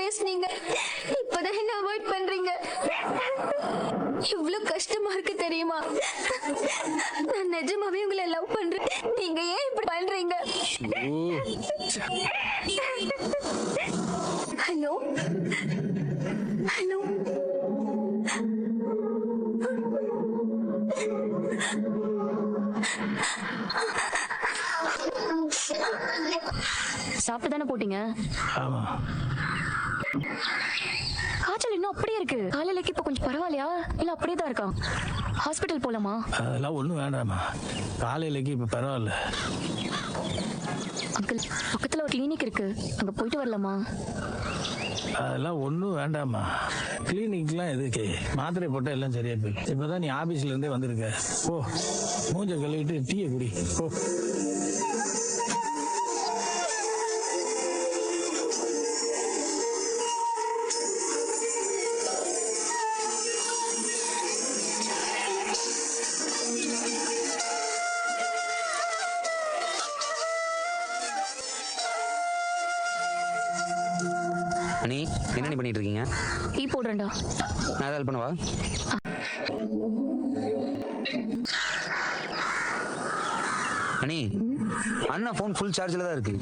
பேசுனீங்க, இப்பதான் என்ன அவாய்ட் பண்றீங்க. இவ்வளவு கஷ்டமா இருக்கு தெரியுமா? நான் நிஜமாவே உங்களை லவ் பண்றேன். நீங்க ஏன் இப்படி பண்றீங்க? Hello hello. சாப்பிட்டு தானே போட்டீங்க? ஆமா. காய்ச்சல் இன்னும் அப்படியே இருக்கு. காலையிலக்கு இப்ப கொஞ்சம் பரவாயில்லையா இல்ல அப்படியே தான் இருக்கா? ஹாஸ்பிட்டல் போலாமா? அதெல்லாம் ஒன்றும் வேண்டாமா. காலையிலக்கு இப்போ பரவாயில்ல. அங்கிள், பக்கத்துல ஒரு கிளினிக் இருக்கு, அங்க போயிட்டு வரலாமா? அதெல்லாம் ஒன்றும் வேண்டாமா. கிளினிக்லாம் எதுக்கு? மாத்திரை போட்டால் எல்லாம் சரியா போயிடும். இப்போதான் நீ ஆபீஸ்ல இருந்தே வந்திருக்க. ஓ, மூஞ்ச கழுவிட்டு டீயை குடி. ஓ. அண்ணி, என்ன பண்ணிட்டு இருக்கீங்க? டீ போடுறேன்டா. நான் ஹெல்ப் பண்ணவா? அண்ணி, அண்ணா ஃபோன் ஃபுல் சார்ஜில் தான் இருக்கு.